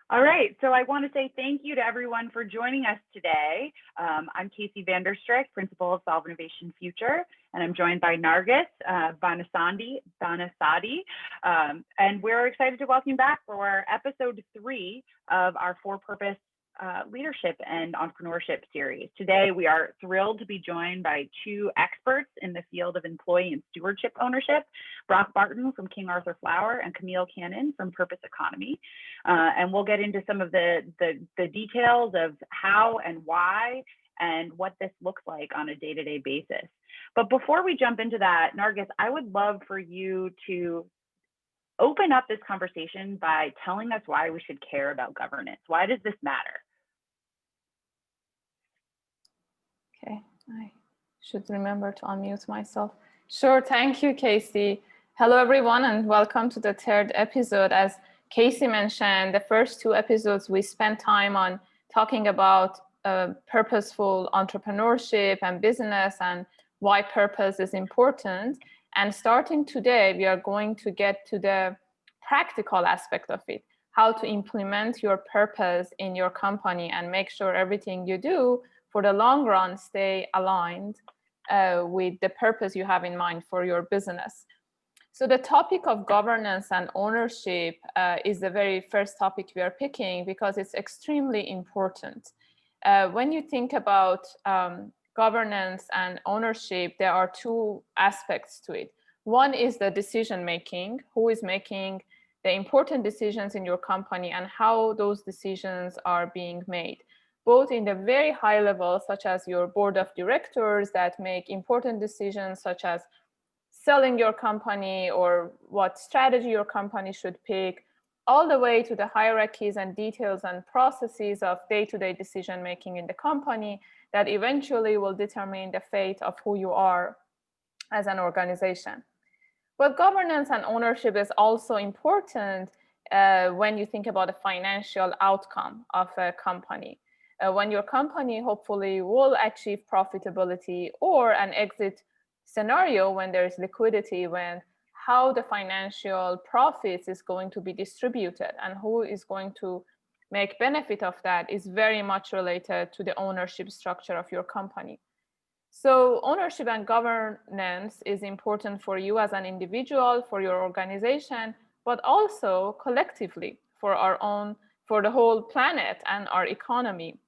All right, so I want to say thank you to everyone for joining us today. I'm Casey Vanderstrick, Principal of Solve Innovation Future, and I'm joined by Nargis Banasadi, and we're excited to welcome you back for episode 3 of our for-purpose leadership and entrepreneurship series. Today, we are thrilled to be joined by 2 experts in the field of employee and stewardship ownership, Brock Barton from King Arthur Flour and Camille Canon from Purpose Economy. And we'll get into some of the details of how and why and what this looks like on a day-to-day basis. But before we jump into that, Nargis, I would love for you to open up this conversation by telling us why we should care about governance. Why does this matter? Okay, I should remember to unmute myself. Sure, thank you, Casey. Hello, everyone, and welcome to the 3rd episode. As Casey mentioned, the first 2 episodes, we spent time on talking about purposeful entrepreneurship and business and why purpose is important. And starting today, we are going to get to the practical aspect of it, how to implement your purpose in your company and make sure everything you do for the long run stay aligned with the purpose you have in mind for your business. So the topic of governance and ownership is the very first topic we are picking because it's extremely important. When you think about governance and ownership, there are 2 aspects to it. One is the decision making, who is making the important decisions in your company and how those decisions are being made, both in the very high level, such as your board of directors that make important decisions, such as selling your company or what strategy your company should pick, all the way to the hierarchies and details and processes of day-to-day decision making in the company that eventually will determine the fate of who you are as an organization. But governance and ownership is also important when you think about the financial outcome of a company. When your company hopefully will achieve profitability or an exit scenario when there is liquidity, when how the financial profits is going to be distributed and who is going to make benefit of that is very much related to the ownership structure of your company. So ownership and governance is important for you as an individual, for your organization, but also collectively for the whole planet and our economy.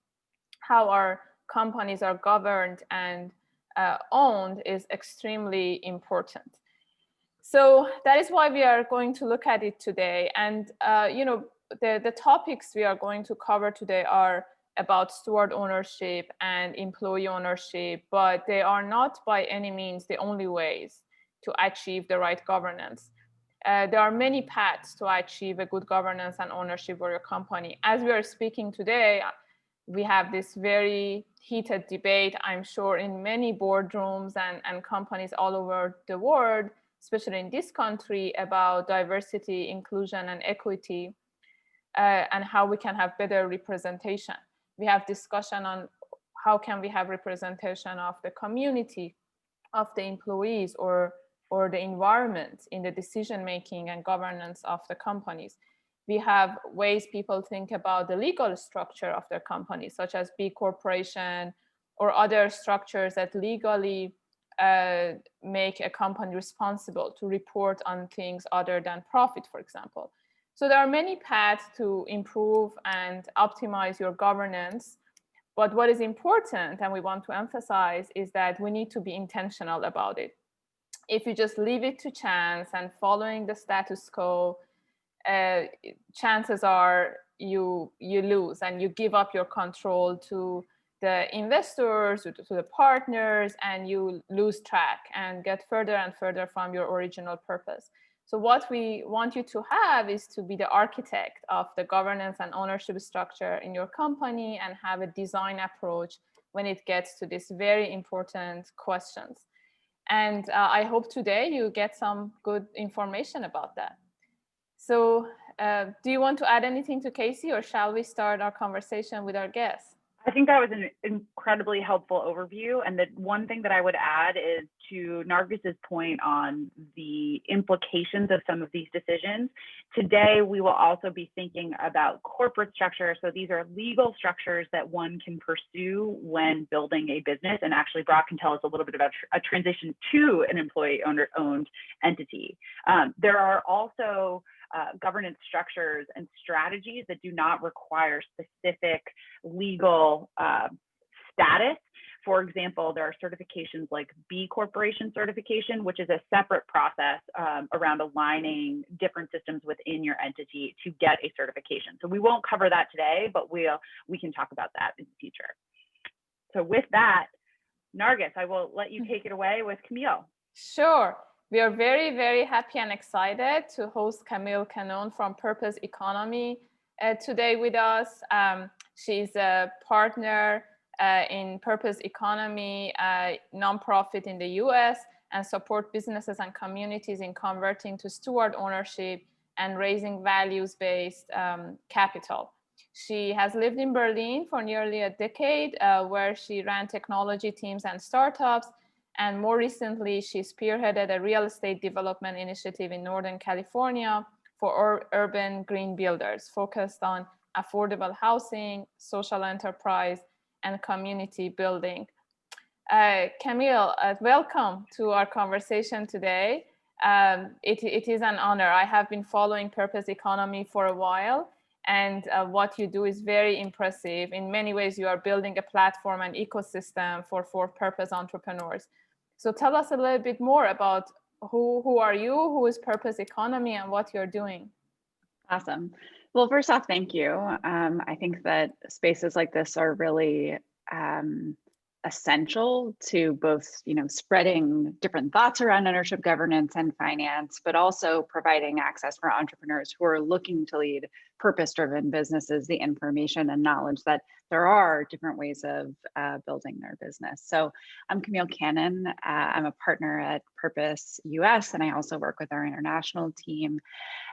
How our companies are governed and owned is extremely important. So that is why we are going to look at it today. And the topics we are going to cover today are about steward ownership and employee ownership, but they are not by any means the only ways to achieve the right governance. There are many paths to achieve a good governance and ownership for your company. As we are speaking today, we have this very heated debate, I'm sure, in many boardrooms and companies all over the world, especially in this country, about diversity, inclusion, and equity, and how we can have better representation. We have discussion on how can we have representation of the community, of the employees, or the environment in the decision-making and governance of the companies. We have ways people think about the legal structure of their companies, such as B Corporation or other structures that legally make a company responsible to report on things other than profit, for example. So there are many paths to improve and optimize your governance. But what is important, and we want to emphasize, is that we need to be intentional about it. If you just leave it to chance and following the status quo, chances are you lose and you give up your control to the investors, to the partners, and you lose track and get further and further from your original purpose. So what we want you to have is to be the architect of the governance and ownership structure in your company and have a design approach when it gets to these very important questions. And I hope today you get some good information about that. So do you want to add anything to Casey, or shall we start our conversation with our guests? I think that was an incredibly helpful overview. And the one thing that I would add is to Nargis's point on the implications of some of these decisions. Today, we will also be thinking about corporate structure. So these are legal structures that one can pursue when building a business. And actually, Brock can tell us a little bit about a transition to an employee-owned entity. There are also governance structures and strategies that do not require specific legal status. For example, there are certifications like B Corporation certification, which is a separate process around aligning different systems within your entity to get a certification. So we won't cover that today, but we can talk about that in the future. So with that, Nargis, I will let you take it away with Camille. Sure. We are very, very happy and excited to host Camille Canon from Purpose Economy today with us. She's a partner in Purpose Economy, a nonprofit in the US, and support businesses and communities in converting to steward ownership and raising values-based capital. She has lived in Berlin for nearly a decade, where she ran technology teams and startups. And more recently, she spearheaded a real estate development initiative in Northern California for urban green builders, focused on affordable housing, social enterprise, and community building. Camille, welcome to our conversation today. It is an honor. I have been following Purpose Economy for a while, and what you do is very impressive. In many ways, you are building a platform and ecosystem for purpose entrepreneurs. So tell us a little bit more about who are you, who is Purpose Economy, and what you're doing. Awesome. Well, first off, thank you. I think that spaces like this are really essential to both, spreading different thoughts around ownership, governance, and finance, but also providing access for entrepreneurs who are looking to lead purpose-driven businesses, the information and knowledge that there are different ways of building their business. So I'm Camille Canon. I'm a partner at Purpose US, and I also work with our international team.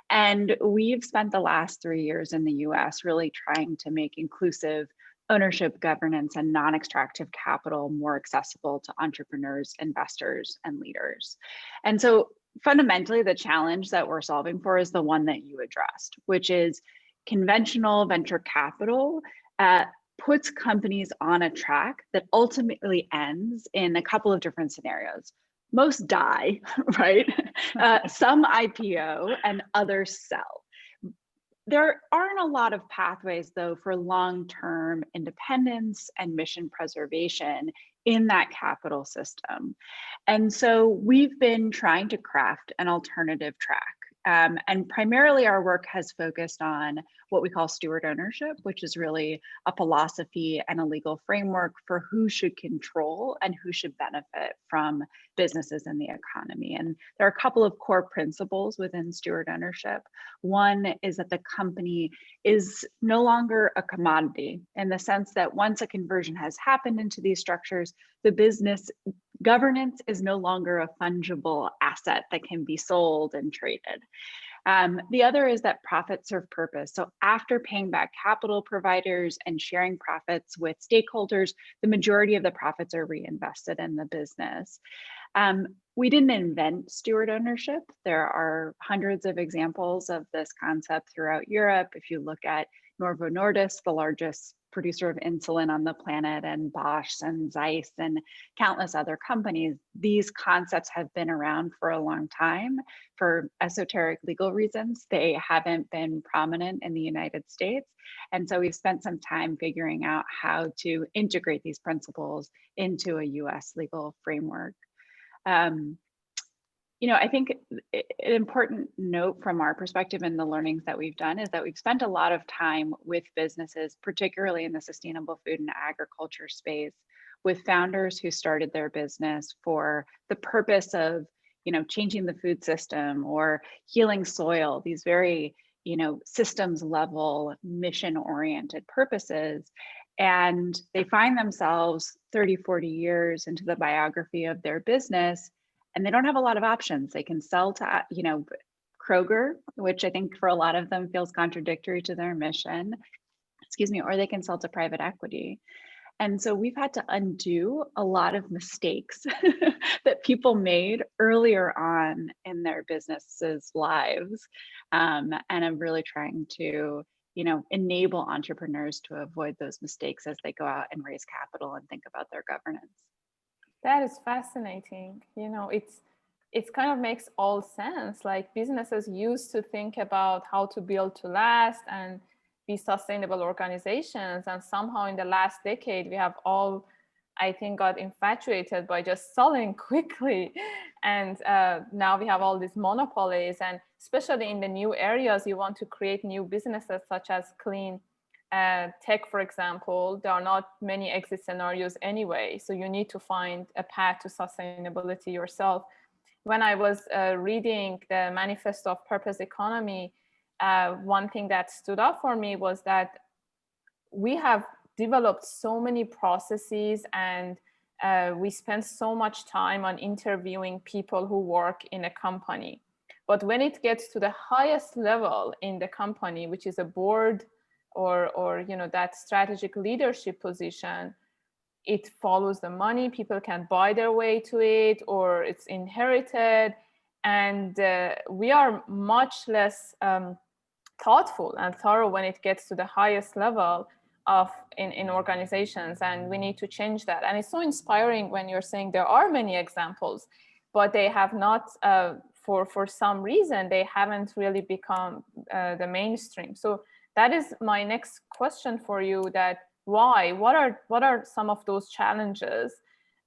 And we've spent the last 3 years in the US really trying to make inclusive ownership, governance, and non-extractive capital more accessible to entrepreneurs, investors, and leaders. And so fundamentally, the challenge that we're solving for is the one that you addressed, which is conventional venture capital puts companies on a track that ultimately ends in a couple of different scenarios. Most die, right? Some IPO and others sell. There aren't a lot of pathways, though, for long-term independence and mission preservation in that capital system. And so we've been trying to craft an alternative track. And primarily our work has focused on what we call steward ownership, which is really a philosophy and a legal framework for who should control and who should benefit from businesses in the economy. And there are a couple of core principles within steward ownership. One is that the company is no longer a commodity, in the sense that once a conversion has happened into these structures, the business governance is no longer a fungible asset that can be sold and traded. The other is that profits serve purpose. So after paying back capital providers and sharing profits with stakeholders, the majority of the profits are reinvested in the business. We didn't invent steward ownership. There are hundreds of examples of this concept throughout Europe. If you look at Novo Nordisk, the largest producer of insulin on the planet, and Bosch and Zeiss and countless other companies, these concepts have been around for a long time. For esoteric legal reasons, they haven't been prominent in the United States. And so we've spent some time figuring out how to integrate these principles into a US legal framework. I think an important note from our perspective and the learnings that we've done is that we've spent a lot of time with businesses, particularly in the sustainable food and agriculture space, with founders who started their business for the purpose of, changing the food system or healing soil, these very, systems level, mission-oriented purposes. And they find themselves 30, 40 years into the biography of their business, and they don't have a lot of options. They can sell to, Kroger, which I think for a lot of them feels contradictory to their mission. or they can sell to private equity. And so we've had to undo a lot of mistakes that people made earlier on in their businesses' lives. And I'm really trying to, enable entrepreneurs to avoid those mistakes as they go out and raise capital and think about their governance. That is fascinating. It's kind of makes all sense. Like businesses used to think about how to build to last and be sustainable organizations. And somehow in the last decade, we have all, I think, got infatuated by just selling quickly. And now we have all these monopolies. And especially in the new areas, you want to create new businesses such as clean tech, for example. There are not many exit scenarios anyway. So you need to find a path to sustainability yourself. When I was reading the Manifesto of Purpose Economy, one thing that stood out for me was that we have developed so many processes and we spend so much time on interviewing people who work in a company. But when it gets to the highest level in the company, which is a board or that strategic leadership position, it follows the money. People can buy their way to it, or it's inherited. And we are much less thoughtful and thorough when it gets to the highest level of in organizations, and we need to change that. And it's so inspiring when you're saying there are many examples, but they have not, for some reason, they haven't really become the mainstream. So that is my next question for you, that why? What are some of those challenges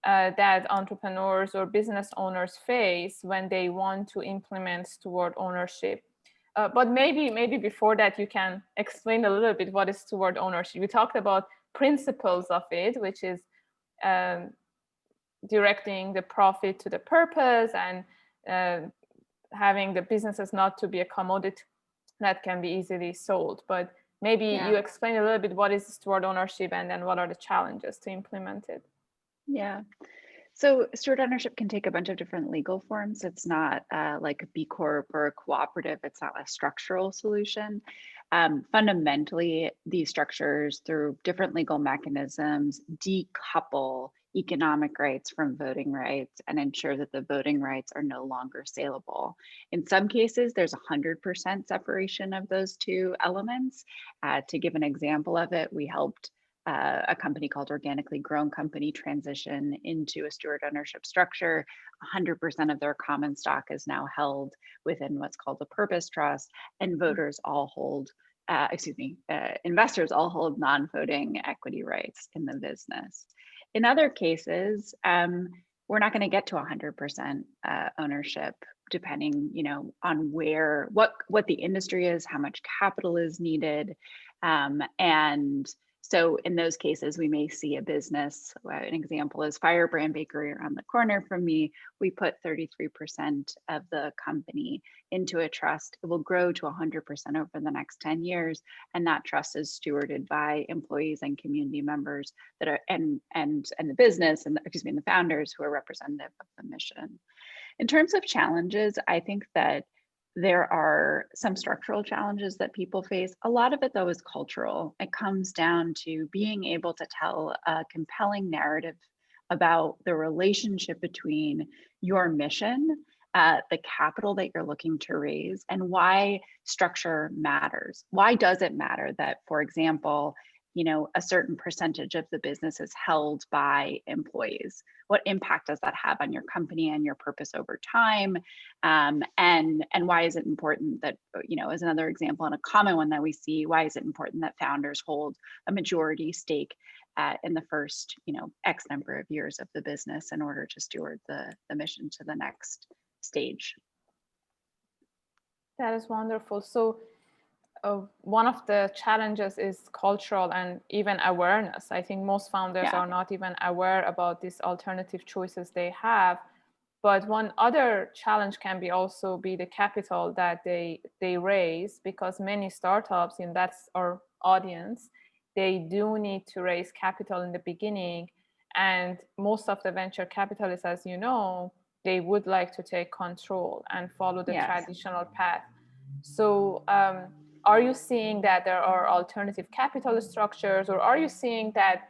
that entrepreneurs or business owners face when they want to implement steward ownership? But maybe before that, you can explain a little bit what is steward ownership. We talked about principles of it, which is directing the profit to the purpose and having the businesses not to be a commodity that can be easily sold. But maybe you explain a little bit what is steward ownership and then what are the challenges to implement it. Yeah. So steward ownership can take a bunch of different legal forms. It's not like a B Corp or a cooperative. It's not a structural solution. Fundamentally, these structures, through different legal mechanisms, decouple economic rights from voting rights and ensure that the voting rights are no longer saleable. In some cases, there's 100% separation of those two elements. To give an example of it, we helped a company called Organically Grown Company transition into a steward ownership structure. 100% of their common stock is now held within what's called a purpose trust, and voters all hold, investors all hold non-voting equity rights in the business. In other cases, we're not going to get to 100% ownership, depending, on what the industry is, how much capital is needed, and so in those cases, we may see a business. An example is Firebrand Bakery around the corner from me. We put 33% of the company into a trust. It will grow to 100% over the next 10 years. And that trust is stewarded by employees and community members that are, and the business, and the founders who are representative of the mission. In terms of challenges, I think that there are some structural challenges that people face. A lot of it, though, is cultural. It comes down to being able to tell a compelling narrative about the relationship between your mission, the capital that you're looking to raise, and why structure matters. Why does it matter that, for example, a certain percentage of the business is held by employees? What impact does that have on your company and your purpose over time? And why is it important that, as another example, and a common one that we see, why is it important that founders hold a majority stake in the first, X number of years of the business in order to steward the mission to the next stage? That is wonderful. So one of the challenges is cultural and even awareness. I think most founders are not even aware about these alternative choices they have. But one other challenge can be also be the capital that they raise, because many startups, and that's our audience, they do need to raise capital in the beginning. And most of the venture capitalists, as you know, they would like to take control and follow the traditional path. So are you seeing that there are alternative capital structures, or are you seeing that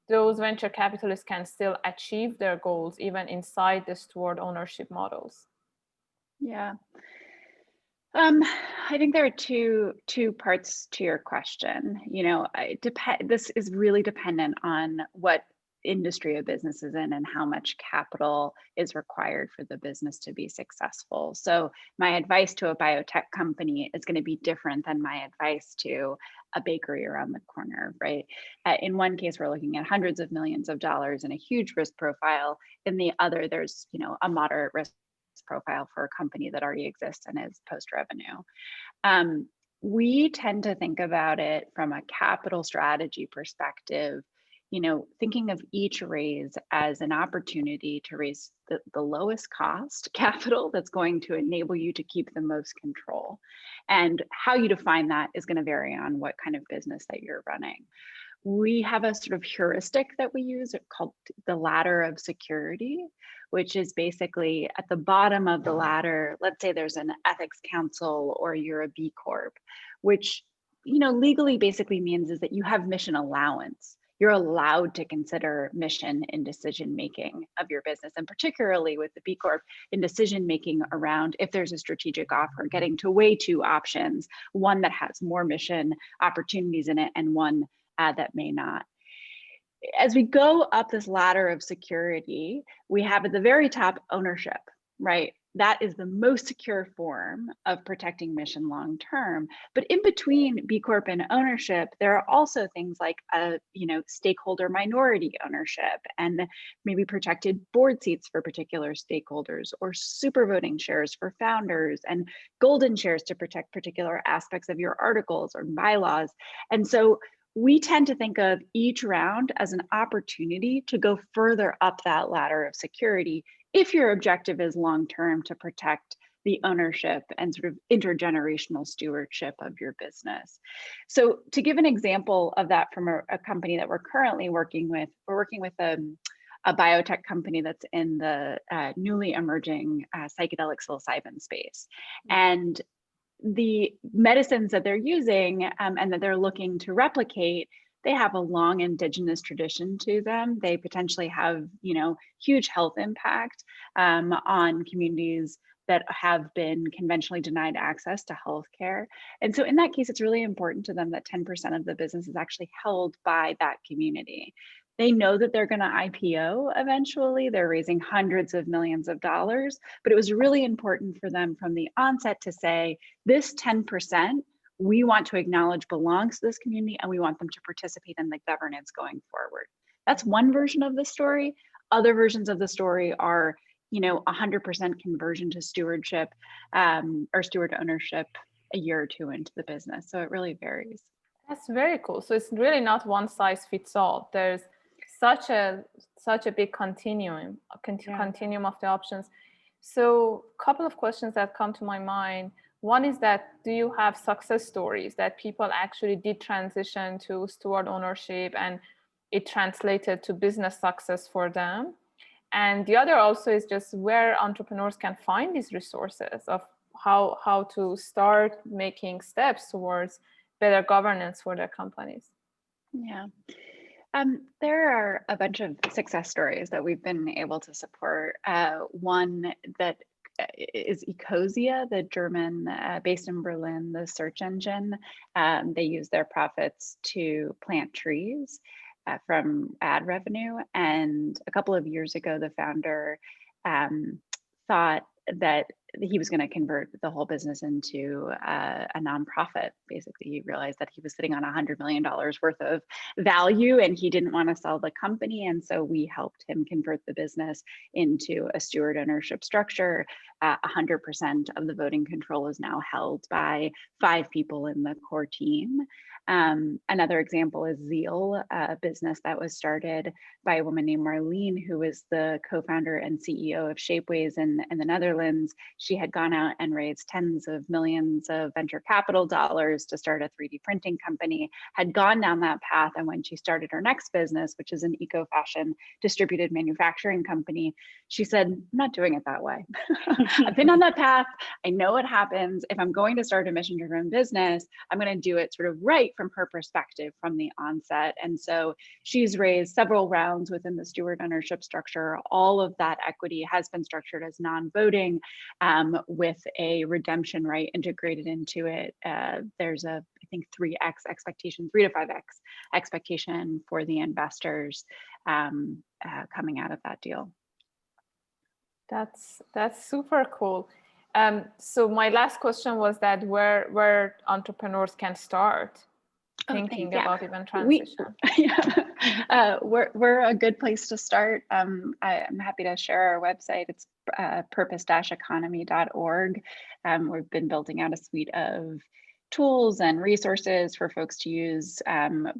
those venture capitalists can still achieve their goals even inside the steward ownership models? Yeah. I think there are two parts to your question. You know, this is really dependent on what industry a business is in and how much capital is required for the business to be successful. So my advice to a biotech company is going to be different than my advice to a bakery around the corner, right? In one case, we're looking at hundreds of millions of dollars and a huge risk profile. In the other, there's, you know, a moderate risk profile for a company that already exists and is post-revenue. We tend to think about it from a capital strategy perspective, you know, thinking of each raise as an opportunity to raise the lowest cost capital that's going to enable you to keep the most control. And how you define that is going to vary on what kind of business that you're running. We have a sort of heuristic that we use called the ladder of security, which is basically at the bottom of the ladder. Let's say there's an ethics council or you're a B Corp, which, you know, legally basically means is that you have mission allowance. You're allowed to consider mission in decision making of your business, and particularly with the B Corp in decision making around if there's a strategic offer, getting to weigh two options, one that has more mission opportunities in it and one that may not. As we go up this ladder of security, we have at the very top ownership, right? That is the most secure form of protecting mission long term. But in between B Corp and ownership, there are also things like stakeholder minority ownership and maybe protected board seats for particular stakeholders, or super voting shares for founders, and golden shares to protect particular aspects of your articles or bylaws. And so we tend to think of each round as an opportunity to go further up that ladder of security if your objective is long-term to protect the ownership and sort of intergenerational stewardship of your business. So to give an example of that from a company that we're currently working with, we're working with a biotech company that's in the newly emerging psychedelic psilocybin space. And the medicines that they're using and that they're looking to replicate, they have a long indigenous tradition to them. They potentially have, you know, huge health impact on communities that have been conventionally denied access to healthcare. And so in that case, it's really important to them that 10% of the business is actually held by that community. They know that they're going to IPO eventually. They're raising hundreds of millions of dollars, but it was really important for them from the onset to say, this 10%, we want to acknowledge belongs to this community and we want them to participate in the governance going forward. That's one version of the story. Other versions of the story are, you know, 100% conversion to stewardship or steward ownership a year or two into the business. So it really varies. That's very cool. So it's really not one size fits all. There's such a big continuum of the options. So a couple of questions that come to my mind. One is that, do you have success stories that people actually did transition to steward ownership and it translated to business success for them? And the other also is just where entrepreneurs can find these resources of how to start making steps towards better governance for their companies. Yeah. There are a bunch of success stories that we've been able to support. One that is Ecosia, the German, based in Berlin, the search engine. They use their profits to plant trees from ad revenue. And a couple of years ago, the founder thought that he was going to convert the whole business into a nonprofit. Basically, he realized that he was sitting on $100 million worth of value and he didn't want to sell the company. And so we helped him convert the business into a steward ownership structure. 100% of the voting control is now held by 5 people in the core team. Another example is Zeal, a business that was started by a woman named Marlene, who was the co-founder and CEO of Shapeways in the Netherlands. She had gone out and raised tens of millions of venture capital dollars to start a 3D printing company, had gone down that path. And when she started her next business, which is an eco-fashion distributed manufacturing company, she said, I'm not doing it that way. I've been on that path. I know what happens. If I'm going to start a mission-driven business, I'm going to do it sort of right from her perspective from the onset. And so she's raised several rounds within the steward ownership structure. All of that equity has been structured as non-voting with a redemption right integrated into it. There's a, I think, 3x expectation, 3 to 5x expectation for the investors coming out of that deal. That's super cool. So my last question was that where entrepreneurs can start thinking about even transition. We're a good place to start. I'm happy to share our website. It's purpose-economy.org. We've been building out a suite of tools and resources for folks to use,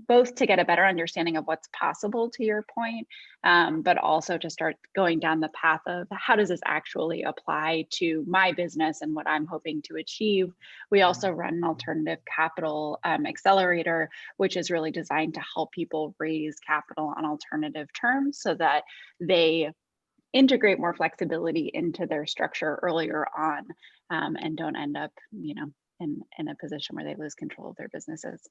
both to get a better understanding of what's possible, to your point, but also to start going down the path of how does this actually apply to my business and what I'm hoping to achieve. We also run an alternative capital accelerator, which is really designed to help people raise capital on alternative terms so that they integrate more flexibility into their structure earlier on and don't end up, in a position where they lose control of their businesses.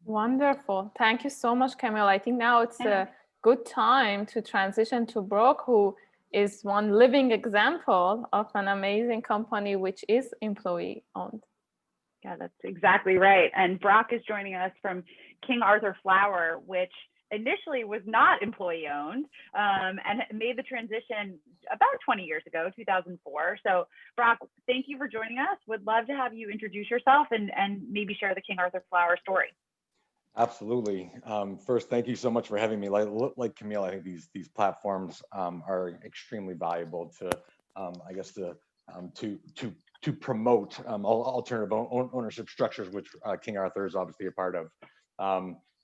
Wonderful. Thank you so much, Camille. I think now it's a good time to transition to Brock, who is one living example of an amazing company which is employee owned. Yeah, that's exactly right. And Brock is joining us from King Arthur Flour, which initially was not employee owned and made the transition about 20 years ago, 2004. So Brock, thank you for joining us. Would love to have you introduce yourself and maybe share the King Arthur Flour story. Absolutely. First, thank you so much for having me. Like Camille, I think these platforms are extremely valuable to, I guess, to promote alternative ownership structures, which King Arthur is obviously a part of.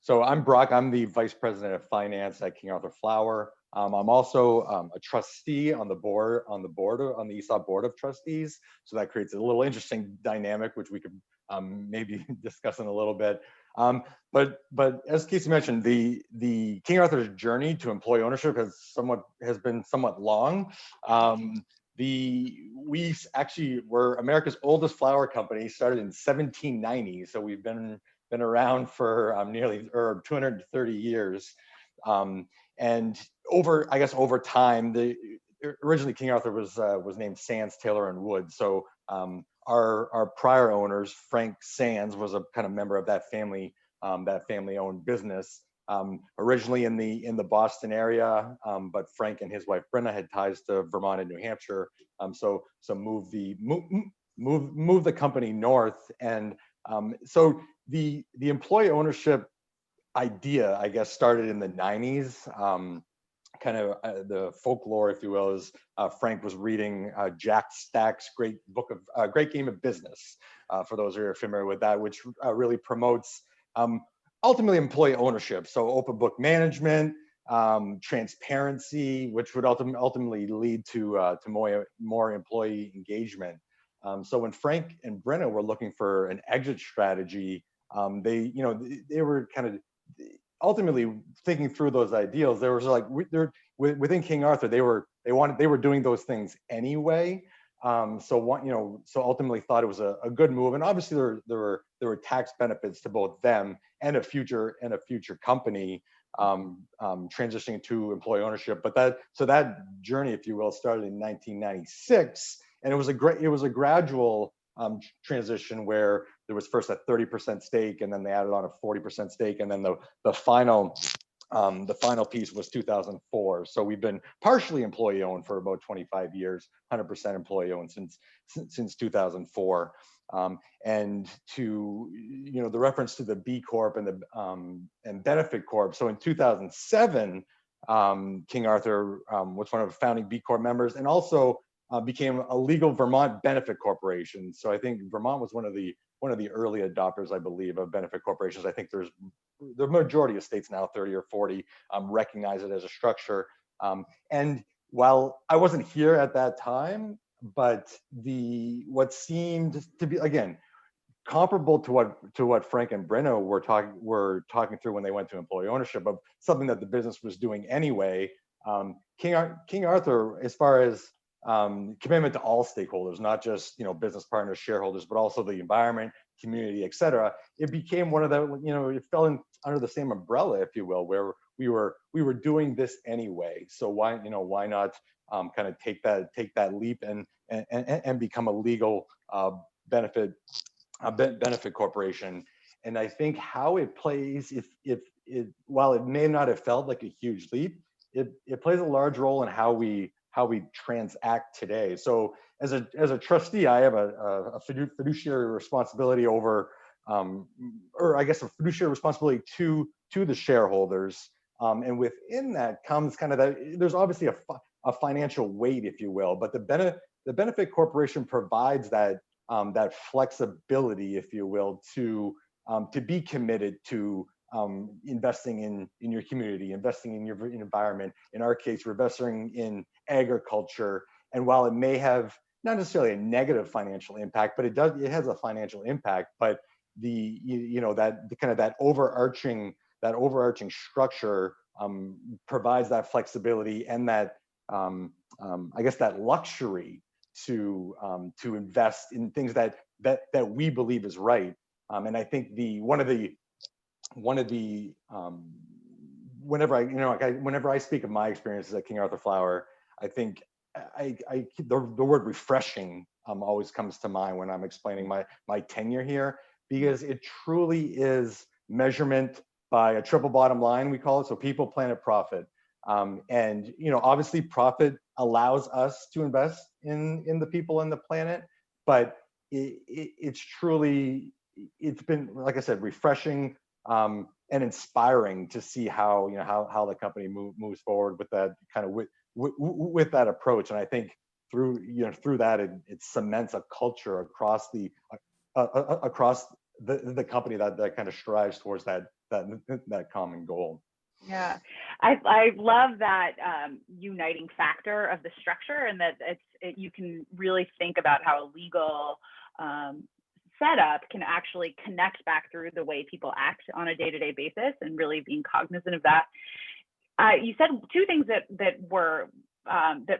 So I'm Brock. I'm the Vice President of Finance at King Arthur Flour. I'm also a trustee on the ESOP board of trustees. So that creates a little interesting dynamic, which we could maybe discuss in a little bit. But as Casey mentioned, the King Arthur's journey to employee ownership has been somewhat long. We actually were America's oldest flour company, started in 1790. So we've been around for nearly 230 years. And over time, originally King Arthur was named Sands, Taylor and Wood. So our prior owners, Frank Sands, was a kind of member of that family-owned business. Originally in the Boston area, but Frank and his wife Brenna had ties to Vermont and New Hampshire. So moved the company north, and so the employee ownership idea, I guess, started in the 90s. Kind of the folklore, if you will, is Frank was reading Jack Stack's great game of business, for those who are familiar with that, which really promotes ultimately employee ownership. So open book management, transparency, which would ultimately lead to more employee engagement. So when Frank and Brenna were looking for an exit strategy, they were kind of ultimately thinking through those ideals. There was like within King Arthur, they were doing those things anyway. So ultimately thought it was a good move, and obviously there were tax benefits to both them and a future company transitioning to employee ownership. But that journey, if you will, started in 1996, and it was a gradual transition where there was first a 30% stake, and then they added on a 40% stake, and then the final piece was 2004. So we've been partially employee owned for about 25 years, 100% employee owned since 2004. And to the reference to the B Corp and the Benefit Corp. So in 2007, King Arthur was one of the founding B Corp members, and also became a legal Vermont benefit corporation. So I think Vermont was one of the early adopters, I believe, of benefit corporations. I think the majority of states now, 30 or 40, recognize it as a structure. And while I wasn't here at that time, what seemed to be, again, comparable to what Frank and Brenno were talking through when they went to employee ownership, of something that the business was doing anyway. King Arthur, as far as commitment to all stakeholders, not just business partners, shareholders, but also the environment, community, et cetera. It became one of the, it fell under the same umbrella, if you will, where we were doing this anyway. So why not kind of take that leap and become a legal benefit corporation. And I think how it plays, while it may not have felt like a huge leap, it plays a large role in how we transact today. So as a trustee, I have a fiduciary responsibility over, or I guess a fiduciary responsibility to the shareholders. And within that comes kind of there's obviously a financial weight, if you will, but the benefit corporation provides that flexibility, if you will, to be committed to investing in your community, investing in your environment. In our case, we're investing in agriculture. And while it may have not necessarily a negative financial impact, but it has a financial impact. But that overarching structure provides that flexibility and that I guess that luxury to invest in things that we believe is right. And I think whenever I speak of my experiences at King Arthur Flour, I think the word refreshing always comes to mind when I'm explaining my tenure here, because it truly is measurement by a triple bottom line, we call it. So people, planet, profit. And obviously profit allows us to invest in the people and the planet, but it's been, like I said, refreshing and inspiring to see how the company moves forward with that kind of with that approach. And I think through that it cements a culture across the company that kind of strives towards that common goal. Yeah, I love that uniting factor of the structure, and that you can really think about how a legal setup can actually connect back through the way people act on a day-to-day basis, and really being cognizant of that. You said two things that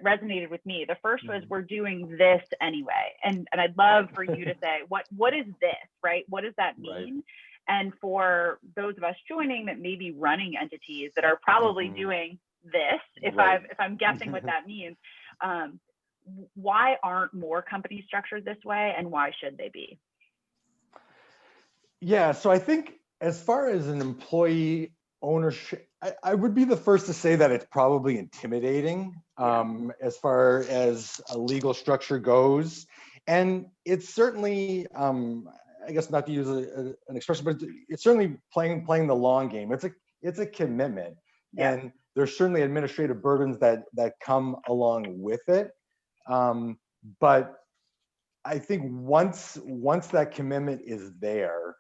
resonated with me. The first was, we're doing this anyway, and I'd love for you to say what is this, right? What does that mean? Right. And for those of us joining that may be running entities that are probably doing this, if I'm guessing what that means, why aren't more companies structured this way, and why should they be? Yeah, so I think as far as an employee ownership, I would be the first to say that it's probably intimidating as far as a legal structure goes. And it's certainly, I guess not to use an expression, but it's certainly playing the long game. It's a commitment, and there's certainly administrative burdens that come along with it. But I think once that commitment is there,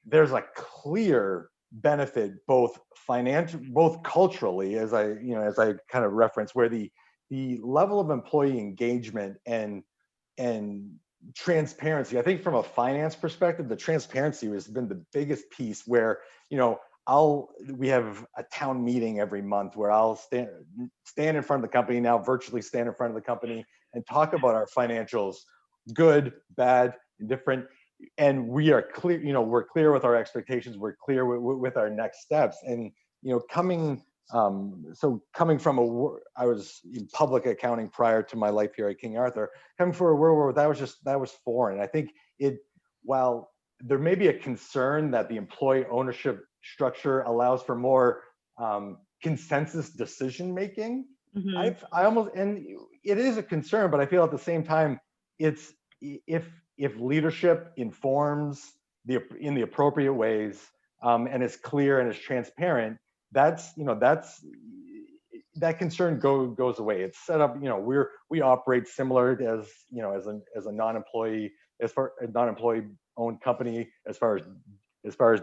there's a clear benefit, both financial, both culturally, as I kind of referenced, where the level of employee engagement and transparency. I think from a finance perspective, the transparency has been the biggest piece, where we have a town meeting every month where I'll stand in front of the company, now virtually stand in front of the company, and talk about our financials, good, bad, indifferent. And we are clear, we're clear with our expectations, we're clear with our next steps. And coming from I was in public accounting prior to my life here at King Arthur, coming from a world where that was foreign. I think while there may be a concern that the employee ownership structure allows for more consensus decision making, I almost, and it is a concern, but I feel at the same time, it's if leadership informs in the appropriate ways and is clear and is transparent, that concern goes away. It's set up, we operate similar as a non-employee, a non-employee owned company as far as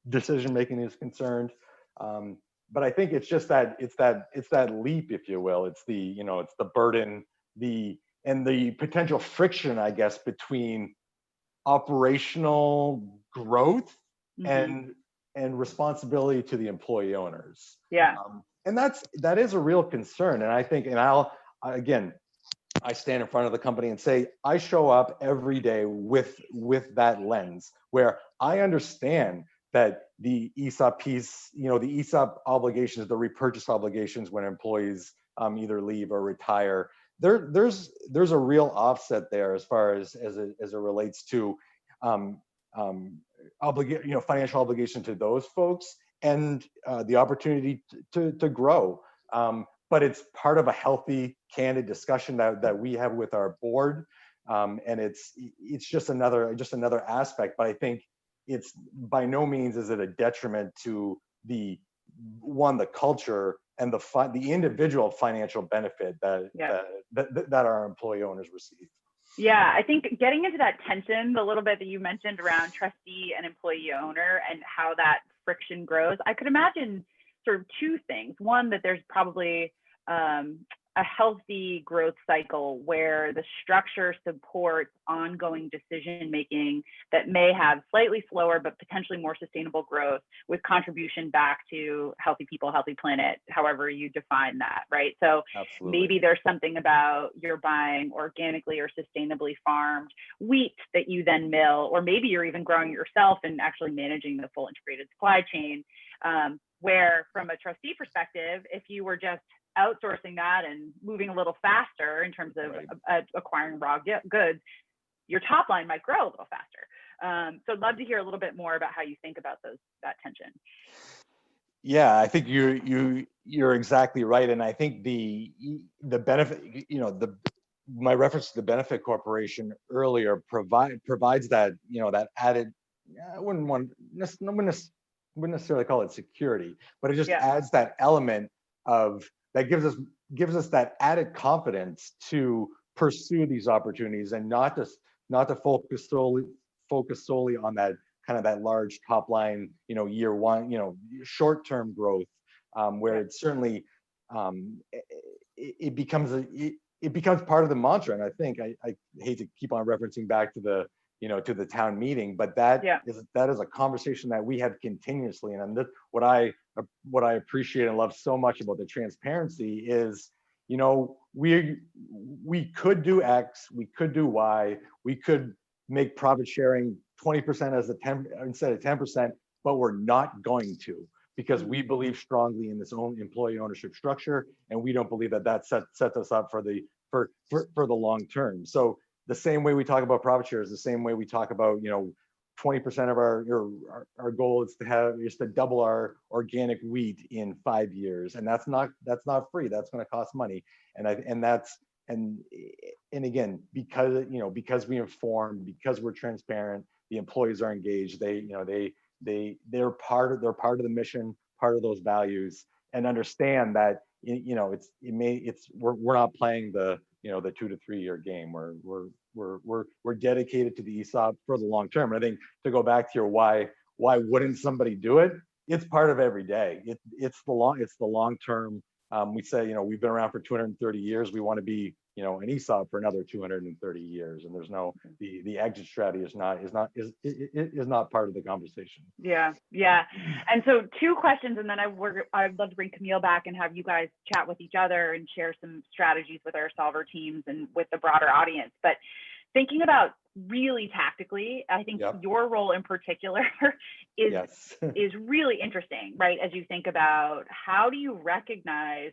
decision making is concerned. But I think it's just that it's that leap, if you will. It's the burden, the the potential friction, I guess, between operational growth and responsibility to the employee owners. Yeah. And that is a real concern. And I think, and again, I stand in front of the company and say, I show up every day with that lens, where I understand that the ESOP piece, the ESOP obligations, the repurchase obligations when employees either leave or retire, there's a real offset there as far as it relates to financial obligation to those folks, and the opportunity to grow. But it's part of a healthy, candid discussion that we have with our board, and it's just another aspect. But I think it's by no means is it a detriment to the culture and the individual financial benefit that our employee owners receive. Yeah, I think getting into that tension, the little bit that you mentioned around trustee and employee owner and how that friction grows, I could imagine sort of two things. One, that there's probably a healthy growth cycle where the structure supports ongoing decision making that may have slightly slower but potentially more sustainable growth with contribution back to healthy people, healthy planet, however you define that, right? So Absolutely. Maybe there's something about you're buying organically or sustainably farmed wheat that you then mill, or maybe you're even growing yourself and actually managing the full integrated supply chain, where from a trustee perspective, if you were just outsourcing that and moving a little faster in terms of acquiring raw goods, your top line might grow a little faster. So I'd love to hear a little bit more about how you think about that tension. Yeah, I think you're exactly right, and I think the benefit, my reference to the benefit corporation earlier provides that that added. I wouldn't necessarily call it security, but it just adds that element of that gives us that added confidence to pursue these opportunities and not to focus solely on that kind of that large top line, year one, short-term growth, where it certainly it becomes part of the mantra. And I think I hate to keep on referencing back to the to the town meeting, but that is a conversation that we have continuously. And what I appreciate and love so much about the transparency is, we could do X, we could do Y, we could make profit sharing 20% instead of 10%, but we're not going to, because we believe strongly in this own employee ownership structure, and we don't believe that sets us up for the long term. So the same way we talk about profit shares, the same way we talk about 20% of our goal is to double our organic wheat in 5 years, and that's not free. That's going to cost money, and again, because we inform, because we're transparent, the employees are engaged. They're part of the mission, part of those values, and understand that we're not playing the 2 to 3 year game. We're dedicated to the ESOP for the long term. And I think to go back to your why wouldn't somebody do it? It's part of every day. It's the long term. We say, we've been around for 230 years. We want to be, an ESOP for another 230 years. And there's no, the exit strategy is not part of the conversation. Yeah. And so 2 questions, and then I'd love to bring Camille back and have you guys chat with each other and share some strategies with our solver teams and with the broader audience. But thinking about really tactically, I think your role in particular is really interesting, right? As you think about how do you recognize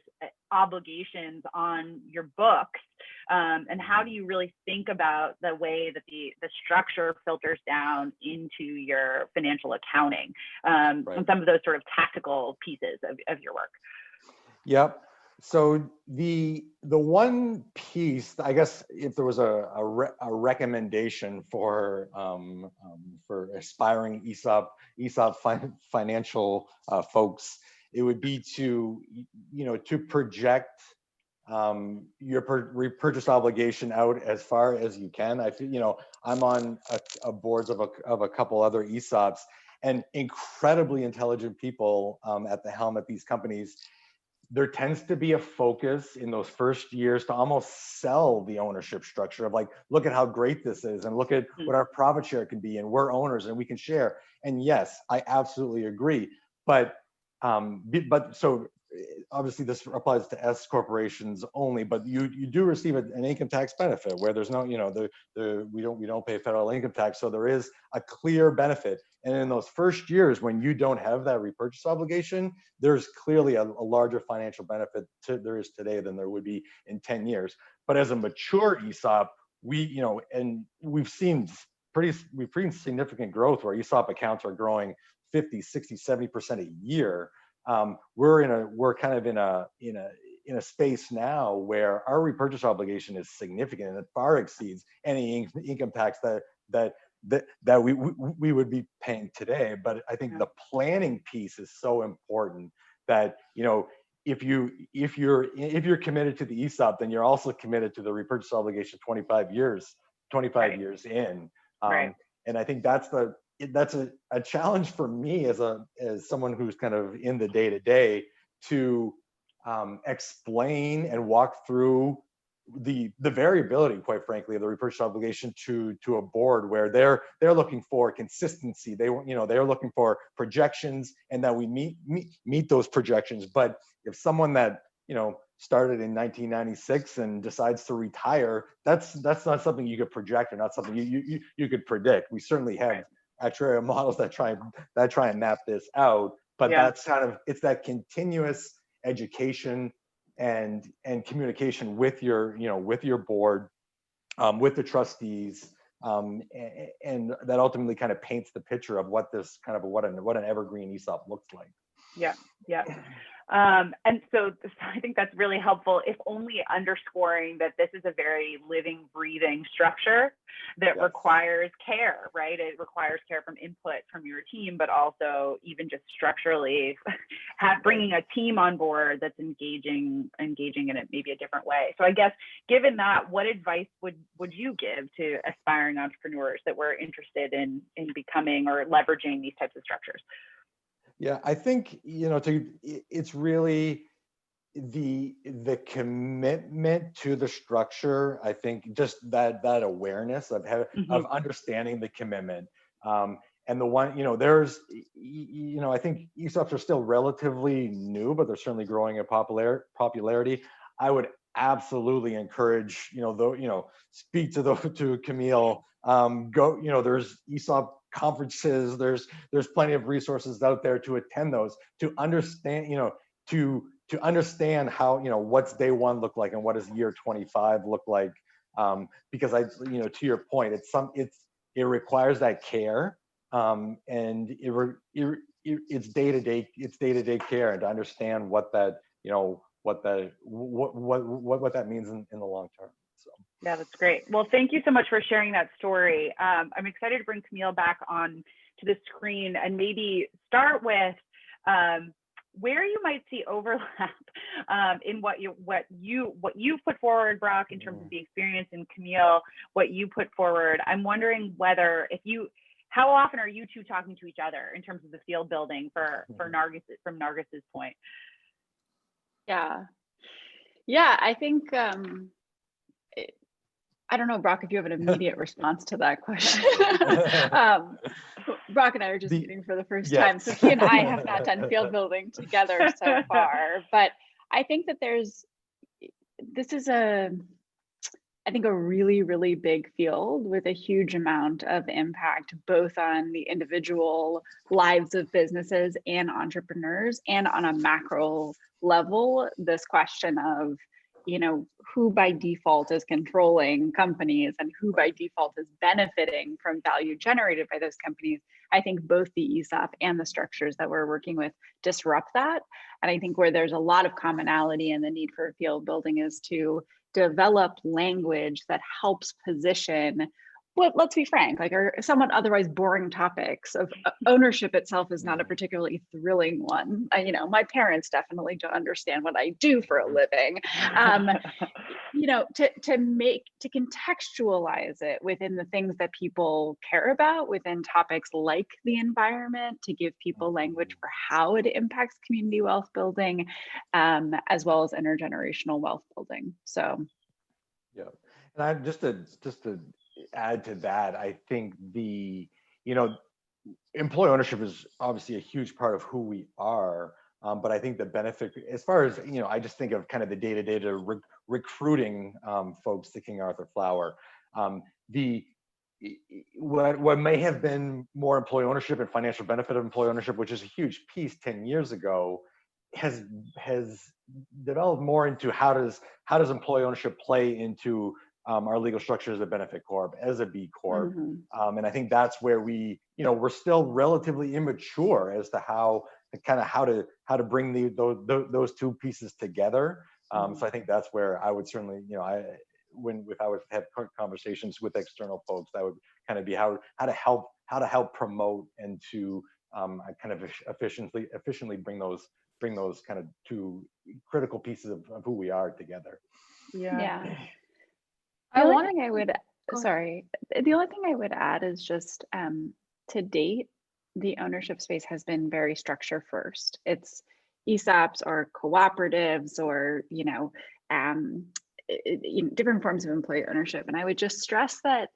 obligations on your books, and how do you really think about the way that the structure filters down into your financial accounting, and some of those sort of tactical pieces of your work? Yep. So the one piece, I guess, if there was a recommendation for aspiring ESOP financial folks, it would be to project your repurchase obligation out as far as you can. I feel, I'm on a boards of a couple other ESOPs, and incredibly intelligent people at the helm at these companies there tends to be a focus in those first years to almost sell the ownership structure of like, look at how great this is and look at what our profit share can be and we're owners and we can share. And yes, I absolutely agree. But so obviously this applies to S corporations only, but you do receive an income tax benefit where there's no, we don't pay federal income tax. So there is a clear benefit. And in those first years, when you don't have that repurchase obligation, there's clearly a larger financial benefit there is today than there would be in 10 years. But as a mature ESOP, we've seen significant growth where ESOP accounts are growing 50, 60, 70% a year. We're kind of in a space now where our repurchase obligation is significant and it far exceeds any income tax that we would be paying today. But I think the planning piece is so important that, if you're committed to the ESOP, then you're also committed to the repurchase obligation 25 years in. And I think that's a challenge for me as someone who's kind of in the day-to-day to explain and walk through the variability, quite frankly, of the repurchase obligation to a board where they're looking for consistency. They're looking for projections and that we meet those projections. But if someone that started in 1996 and decides to retire, that's not something you could project or not something you could predict. We certainly have actuarial models that try and map this out, but that's it's that continuous education and communication with your board, with the trustees, and that ultimately kind of paints the picture of what an evergreen ESOP looks like. Yeah. And so I think that's really helpful, if only underscoring that this is a very living, breathing structure that requires care, right? It requires care from input from your team, but also even just structurally bringing a team on board that's engaging in it maybe a different way. So I guess, given that, what advice would you give to aspiring entrepreneurs that were interested in becoming or leveraging these types of structures? Yeah, I think, it's really the commitment to the structure. I think just that awareness of understanding the commitment. And the one, there's, I think ESOPs are still relatively new, but they're certainly growing in popularity. I would absolutely encourage, speak to Camille, there's ESOP conferences, there's plenty of resources out there to attend those, to understand, to understand how, what's day one look like and what does year 25 look like. Because to your point, it requires that care, and it's day-to-day care, and to understand what that, what that means in the long term. So. Yeah, that's great. Well, thank you so much for sharing that story. I'm excited to bring Camille back on to the screen and maybe start with where you might see overlap in what you put forward, Brock, in terms of the experience, and Camille, what you put forward. I'm wondering how often are you two talking to each other in terms of the field building for Nargis, from Nargis's point? Yeah, I think. I don't know, Brock, if you have an immediate response to that question. Brock and I are just meeting for the first time, so he and I have not done field building together so far. But I think that this is a really, really big field with a huge amount of impact, both on the individual lives of businesses and entrepreneurs, and on a macro level, this question of, who by default is controlling companies and who by default is benefiting from value generated by those companies. I think both the ESOP and the structures that we're working with disrupt that. And I think where there's a lot of commonality and the need for field building is to develop language that helps position let's be frank, like are somewhat otherwise boring topics of ownership itself is not a particularly thrilling one. My parents definitely don't understand what I do for a living. To contextualize it within the things that people care about, within topics like the environment, to give people language for how it impacts community wealth building, as well as intergenerational wealth building. So, yeah, and I just to add to that, I think employee ownership is obviously a huge part of who we are. But I think the benefit, as far as, I just think of kind of the day-to-day to recruiting folks to King Arthur Flower. What may have been more employee ownership and financial benefit of employee ownership, which is a huge piece 10 years ago, has developed more into how does employee ownership play into our legal structure as a benefit corp, as a B corp. And I think that's where we're still relatively immature as to how to bring those two pieces together. So I think that's where I would certainly, if I would have conversations with external folks, that would kind of be how to help promote and to kind of efficiently bring those kind of two critical pieces of who we are together. Yeah. The The only only thing I would add is just to date, the ownership space has been very structure first. It's ESOPs or cooperatives or different forms of employee ownership. And I would just stress that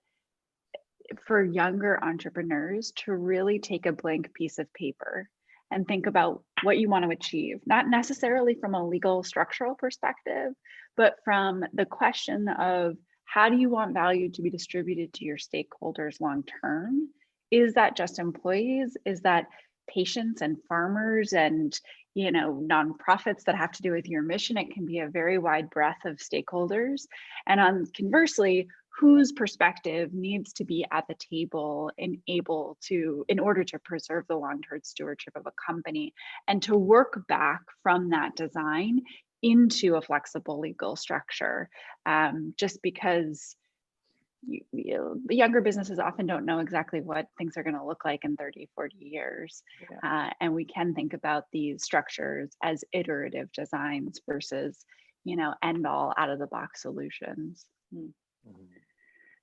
for younger entrepreneurs to really take a blank piece of paper and think about what you want to achieve, not necessarily from a legal structural perspective, but from the question of how do you want value to be distributed to your stakeholders long term? Is that just employees? Is that patients and farmers and nonprofits that have to do with your mission? It can be a very wide breadth of stakeholders. And conversely, whose perspective needs to be at the table and in order to preserve the long-term stewardship of a company and to work back from that design into a flexible legal structure, just because the younger businesses often don't know exactly what things are going to look like in 30, 40 years. And we can think about these structures as iterative designs versus, end all out of the box solutions.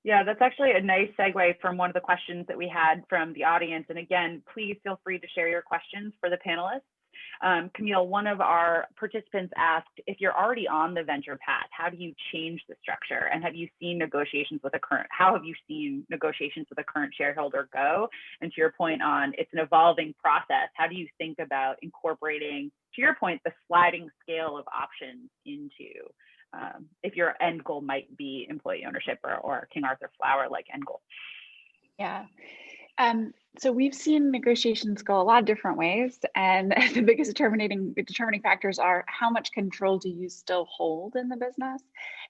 Yeah, that's actually a nice segue from one of the questions that we had from the audience. And again, please feel free to share your questions for the panelists. Camille, one of our participants asked, if you're already on the venture path, how do you change the structure? And have you seen negotiations with a current shareholder go? And to your point on, it's an evolving process. How do you think about incorporating, to your point, the sliding scale of options into, if your end goal might be employee ownership or King Arthur Flower like end goal? Yeah. So we've seen negotiations go a lot of different ways, and the biggest determining factors are how much control do you still hold in the business.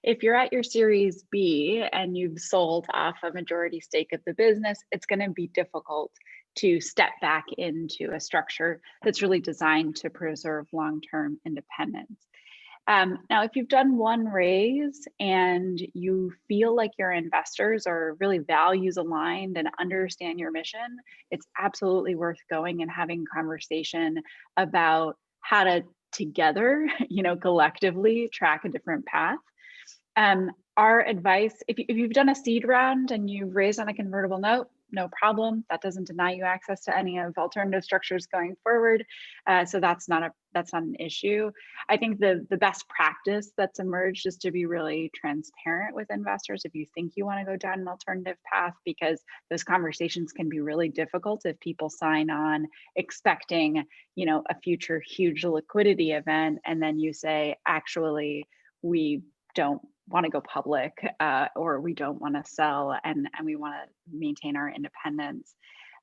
If you're at your Series B and you've sold off a majority stake of the business, it's going to be difficult to step back into a structure that's really designed to preserve long-term independence. Now, if you've done one raise and you feel like your investors are really values aligned and understand your mission, it's absolutely worth going and having a conversation about how to together, collectively track a different path. Our advice, if you've done a seed round and you've raised on a convertible note, no problem. That doesn't deny you access to any of alternative structures going forward. So that's not an issue. I think the best practice that's emerged is to be really transparent with investors if you think you want to go down an alternative path, because those conversations can be really difficult if people sign on expecting, a future huge liquidity event, and then you say, actually, we don't want to go public, or we don't want to sell, and we want to maintain our independence.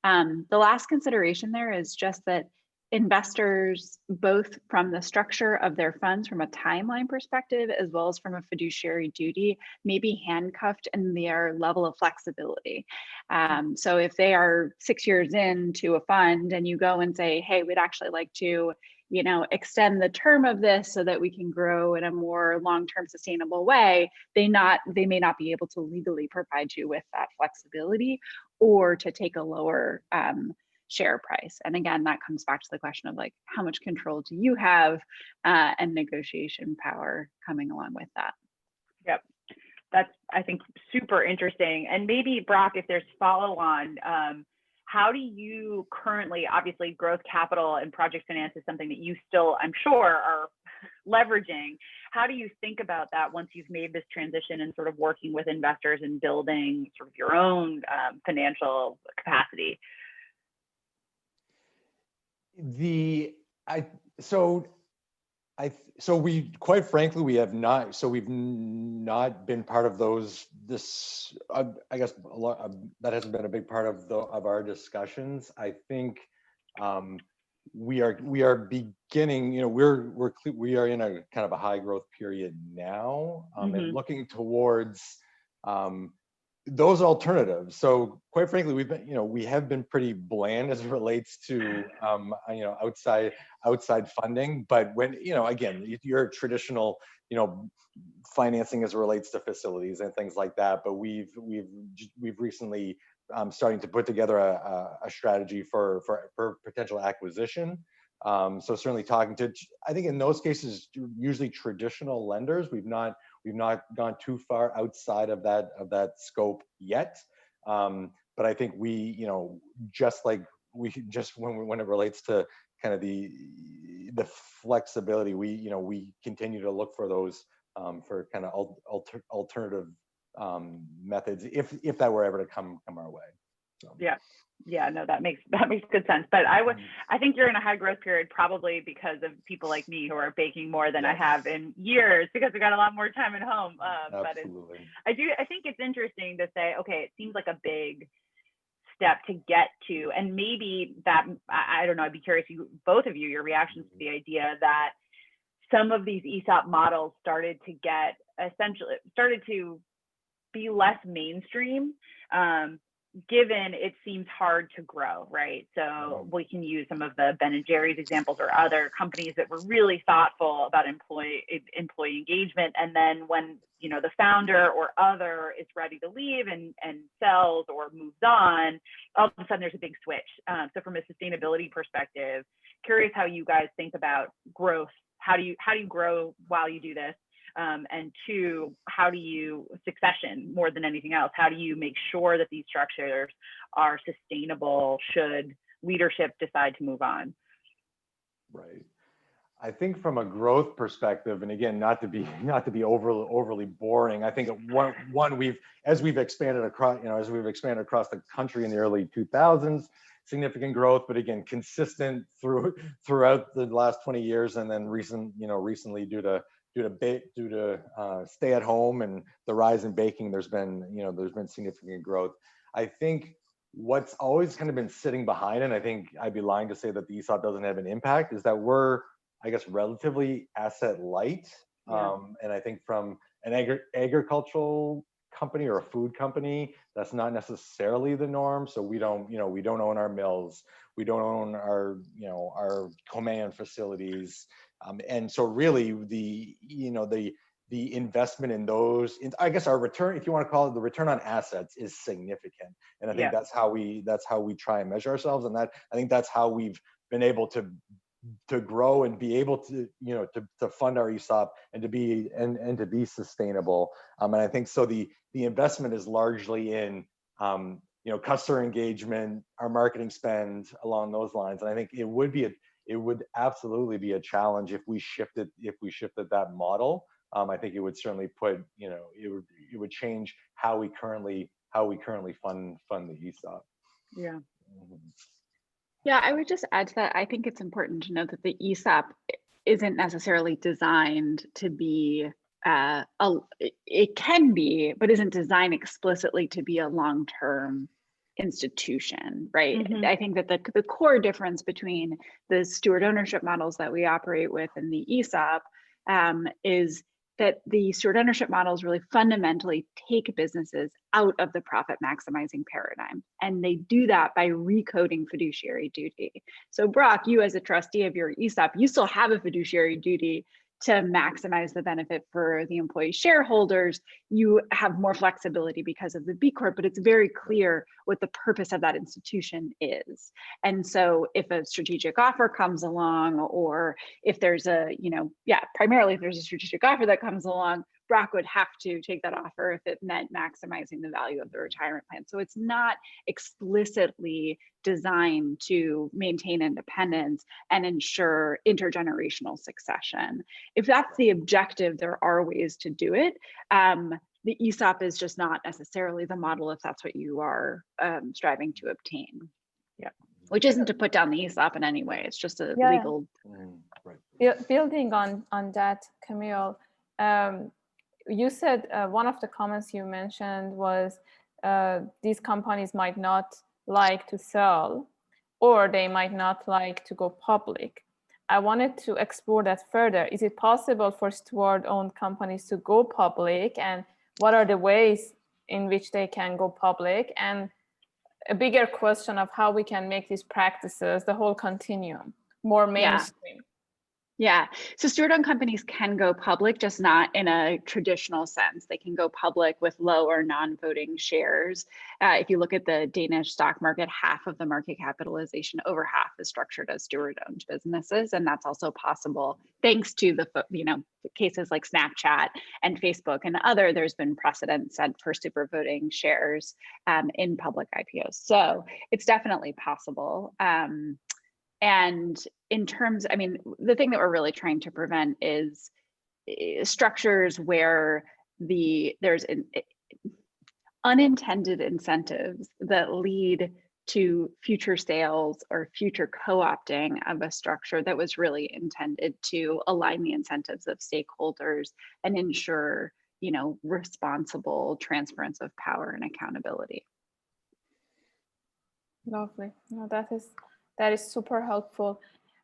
The last consideration there is just that investors, both from the structure of their funds from a timeline perspective, as well as from a fiduciary duty, may be handcuffed in their level of flexibility. So if they are 6 years into a fund and you go and say, hey, we'd actually like to extend the term of this so that we can grow in a more long-term sustainable way, they may not be able to legally provide you with that flexibility or to take a lower share price. And again, that comes back to the question of like, how much control do you have and negotiation power coming along with that. Yep. That's, I think, super interesting. And maybe, Brock, if there's follow-on, how do you currently, obviously growth capital and project finance is something that you still, I'm sure, are leveraging. How do you think about that once you've made this transition and sort of working with investors and building sort of your own financial capacity? So we, quite frankly, we've not been part of I guess that hasn't been a big part of our discussions. I think we are beginning, we are in a kind of a high growth period now, and looking towards those alternatives. So quite frankly, we have been pretty bland as it relates to outside funding. But when again, you're traditional financing as it relates to facilities and things like that. But we've recently starting to put together a strategy for potential acquisition. So certainly talking to, I think in those cases, usually traditional lenders. We've not gone too far outside of that scope yet. But I think just when it relates to kind of the flexibility, we continue to look for those for kind of alternative methods if that were ever to come our way. So. Yeah, no, that makes good sense. But I think you're in a high growth period probably because of people like me who are baking more than I have in years because we got a lot more time at home. Absolutely. But I think it's interesting to say, okay, it seems like a big step to get to, and maybe that, I don't know, I'd be curious, both of you, your reactions to the idea that some of these ESOP models started to be less mainstream, given it seems hard to grow, right? So we can use some of the Ben & Jerry's examples or other companies that were really thoughtful about employee engagement. And then when, the founder or other is ready to leave and sells or moves on, all of a sudden there's a big switch. So from a sustainability perspective, curious how you guys think about growth. How do you grow while you do this? And two, how do you succession more than anything else? How do you make sure that these structures are sustainable should leadership decide to move on? Right. I think from a growth perspective, and again, not to be overly boring, I think as we've expanded across the country in the early 2000s, significant growth, but again, consistent throughout the last 20 years, and then recently due to stay at home and the rise in baking, there's been significant growth. I think what's always kind of been sitting behind, and I think I'd be lying to say that the ESOP doesn't have an impact, is that we're, I guess, relatively asset light. And I think from an agricultural company or a food company, that's not necessarily the norm. So we don't own our mills, we don't own our command facilities. And so really the investment in those, I guess our return, if you want to call it, the return on assets is significant. And I think that's how we try and measure ourselves. And I think that's how we've been able to grow and be able to fund our ESOP and to be sustainable. And I think so the investment is largely in customer engagement, our marketing spend along those lines. And I think it would absolutely be a challenge if we shifted that model. I think it would certainly it would change how we currently fund the ESOP. Yeah. Yeah, I would just add to that. I think it's important to note that the ESOP isn't necessarily designed to be it can be, but isn't designed explicitly to be a long-term institution, right? I think that the core difference between the steward ownership models that we operate with and the ESOP is that the steward ownership models really fundamentally take businesses out of the profit maximizing paradigm. And they do that by recoding fiduciary duty. So Brock, you as a trustee of your ESOP, you still have a fiduciary duty to maximize the benefit for the employee shareholders. You have more flexibility because of the B Corp, but it's very clear what the purpose of that institution is. And so if a strategic offer comes along, or if there's a, primarily if there's a strategic offer that comes along, Brock would have to take that offer if it meant maximizing the value of the retirement plan. So it's not explicitly designed to maintain independence and ensure intergenerational succession. If that's the objective, there are ways to do it. The ESOP is just not necessarily the model if that's what you are striving to obtain. Yeah. Which isn't to put down the ESOP in any way. It's just a legal. Right. Building on that, Camille, you said one of the comments you mentioned was these companies might not like to sell, or they might not like to go public. I wanted to explore that further. Is it possible for steward-owned companies to go public, and what are the ways in which they can go public? And a bigger question of how we can make these practices, the whole continuum, more mainstream. Yeah, so steward-owned companies can go public, just not in a traditional sense. They can go public with low or non-voting shares. If you look at the Danish stock market, half of the market capitalization, over half, is structured as steward-owned businesses, and that's also possible thanks to the cases like Snapchat and Facebook and other. There's been precedent set for super voting shares in public IPOs, so it's definitely possible. And in terms, the thing that we're really trying to prevent is structures where there's unintended incentives that lead to future sales or future co-opting of a structure that was really intended to align the incentives of stakeholders and ensure, responsible transference of power and accountability. Lovely. No, that is super helpful.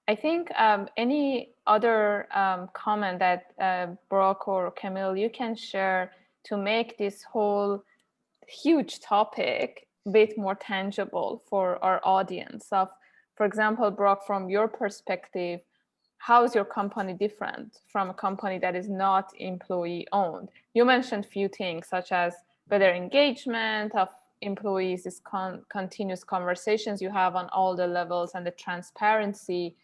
I think any other comment that Brock or Camille, you can share to make this whole huge topic a bit more tangible for our audience. For example, Brock, from your perspective, how is your company different from a company that is not employee owned? You mentioned a few things such as better engagement of employees, is continuous conversations you have on all the levels, and the transparency.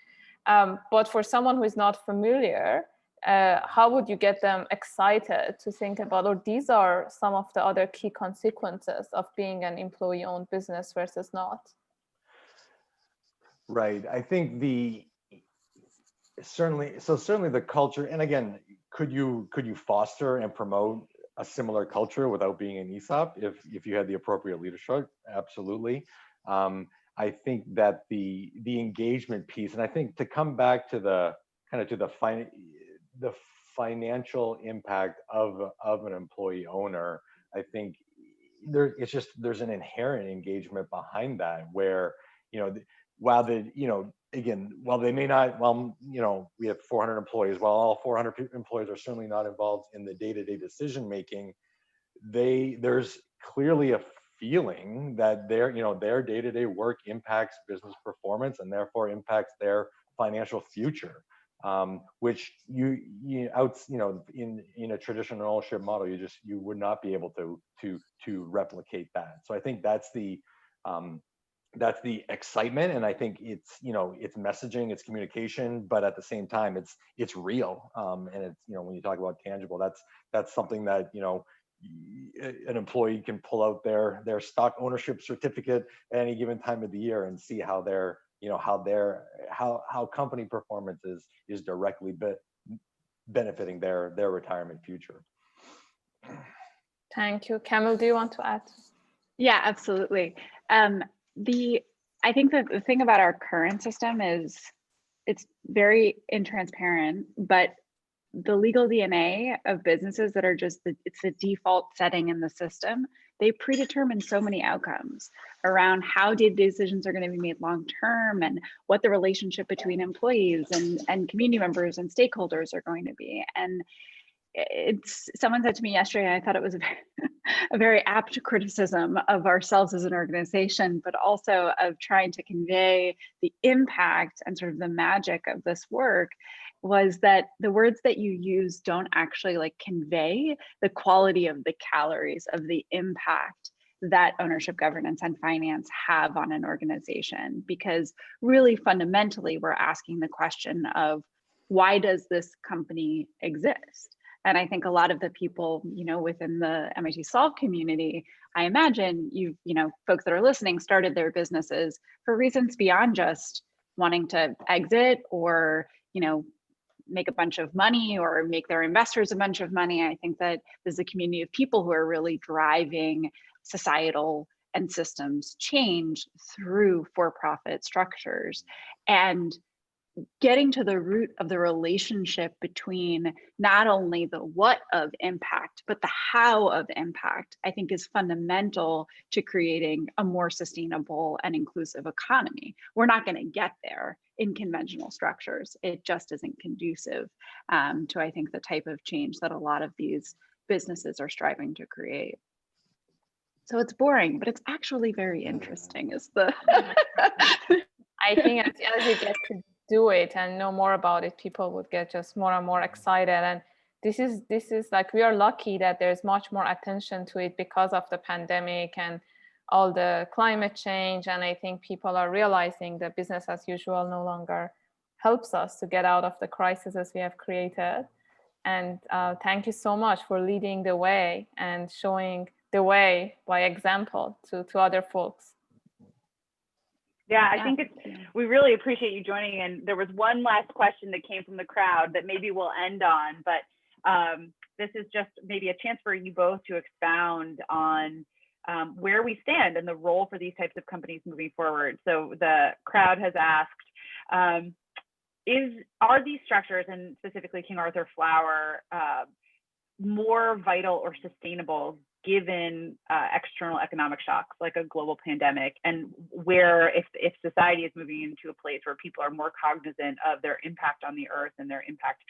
But for someone who is not familiar, how would you get them excited to think about, or these are some of the other key consequences of being an employee-owned business versus not? Right. I think certainly the culture, and again, could you foster and promote a similar culture without being an ESOP if you had the appropriate leadership? Absolutely. I think that the engagement piece, and I think to come back to the financial impact of an employee owner, I think there's an inherent engagement behind that, where while they may not, we have 400 employees, while all 400 employees are certainly not involved in the day-to-day decision making, there's clearly a feeling that their day-to-day work impacts business performance and therefore impacts their financial future, which in a traditional ownership model you would not be able to replicate that. So I think that's the excitement, and I think it's messaging, it's communication, but at the same time it's real, and it's when you talk about tangible, that's something that an employee can pull out their stock ownership certificate at any given time of the year and see how how company performance is directly benefiting their retirement future. Thank you. Camille, do you want to add? Yeah, absolutely. I think that the thing about our current system is it's very intransparent, but the legal DNA of businesses that are it's the default setting in the system, they predetermine so many outcomes around how decisions are going to be made long-term, and what the relationship between employees and community members and stakeholders are going to be. And someone said to me yesterday, and I thought it was a very apt criticism of ourselves as an organization, but also of trying to convey the impact and sort of the magic of this work, was that the words that you use don't actually like convey the quality of the calories of the impact that ownership, governance, and finance have on an organization. Because really fundamentally, we're asking the question of, why does this company exist? And I think a lot of the people, within the MIT Solve community, I imagine folks that are listening started their businesses for reasons beyond just wanting to exit or, make a bunch of money or make their investors a bunch of money. I think that there's a community of people who are really driving societal and systems change through for-profit structures. And getting to the root of the relationship between not only the what of impact, but the how of impact, I think is fundamental to creating a more sustainable and inclusive economy. We're not going to get there in conventional structures. It just isn't conducive to, I think, the type of change that a lot of these businesses are striving to create. So it's boring, but it's actually very interesting, is the... I think as you get to do it and know more about it, people would get just more and more excited. And this is like, we are lucky that there's much more attention to it because of the pandemic and all the climate change. And I think people are realizing that business as usual no longer helps us to get out of the crises we have created. And thank you so much for leading the way and showing the way by example to other folks. Yeah, I think we really appreciate you joining. And there was one last question that came from the crowd that maybe we'll end on, but this is just maybe a chance for you both to expound on where we stand and the role for these types of companies moving forward. So the crowd has asked, are these structures, and specifically King Arthur Flour, more vital or sustainable given external economic shocks like a global pandemic, and where if society is moving into a place where people are more cognizant of their impact on the earth and their impact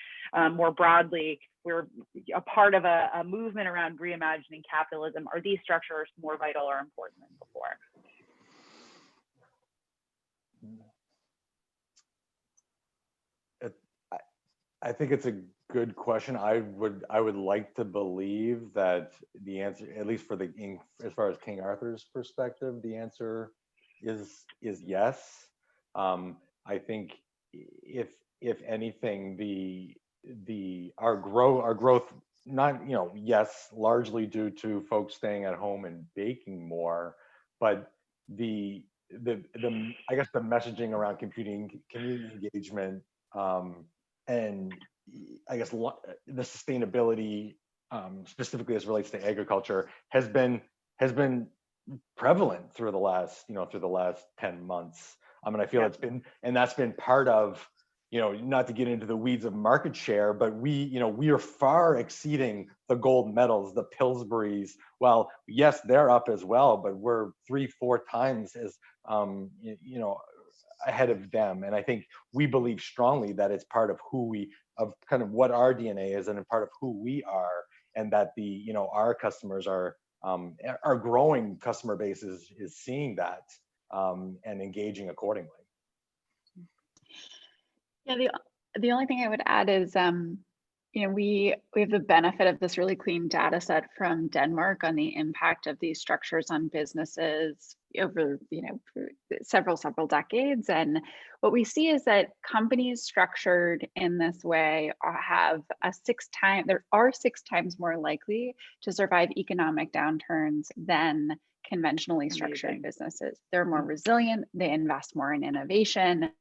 more broadly, we're a part of a movement around reimagining capitalism. Are these structures more vital or important than before? I think it's a good question. I would like to believe that the answer, at least for as far as King Arthur's perspective, the answer is yes. I think if anything, our growth, not yes, largely due to folks staying at home and baking more, but the I guess the messaging around community engagement, and I guess the sustainability, specifically as it relates to agriculture, has been prevalent through the last 10 months. And I feel that's been part of, not to get into the weeds of market share, but we are far exceeding the gold medals, the Pillsburys. Well, yes, they're up as well, but we're 3-4 times as ahead of them. And I think we believe strongly that it's part of kind of what our DNA is and a part of who we are, and that our customers are our growing customer base is seeing that and engaging accordingly. Yeah, the only thing I would add is we have the benefit of this really clean data set from Denmark on the impact of these structures on businesses over several decades. And what we see is that companies structured in this way are 6 times more likely to survive economic downturns than conventionally structured businesses. They're more resilient, they invest more in innovation,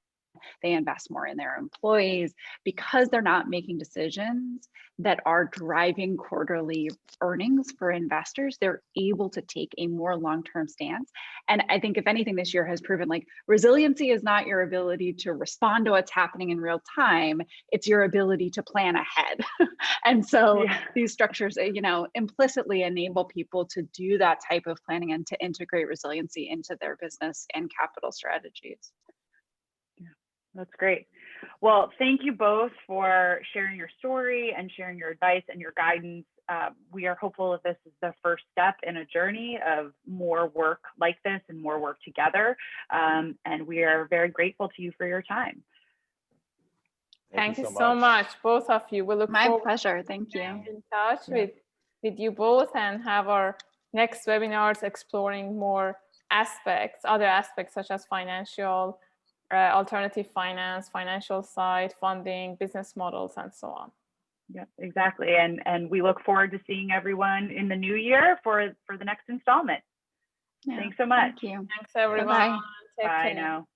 they invest more in their employees, because they're not making decisions that are driving quarterly earnings for investors. They're able to take a more long-term stance. And I think if anything, this year has proven like resiliency is not your ability to respond to what's happening in real time, it's your ability to plan ahead. And so these structures, implicitly enable people to do that type of planning and to integrate resiliency into their business and capital strategies. That's great. Well, thank you both for sharing your story and sharing your advice and your guidance. We are hopeful that this is the first step in a journey of more work like this and more work together. And we are very grateful to you for your time. Thank you so much, both of you. We look My forward pleasure. Thank to you. staying in touch with you both and have our next webinars exploring more aspects, other aspects such as financial, alternative finance, financial side, funding, business models, and so on. Yep, exactly. And we look forward to seeing everyone in the new year for the next installment. Yeah, Thanks so much. Thank you. Thanks, everyone. Bye-bye. Take Bye care. now.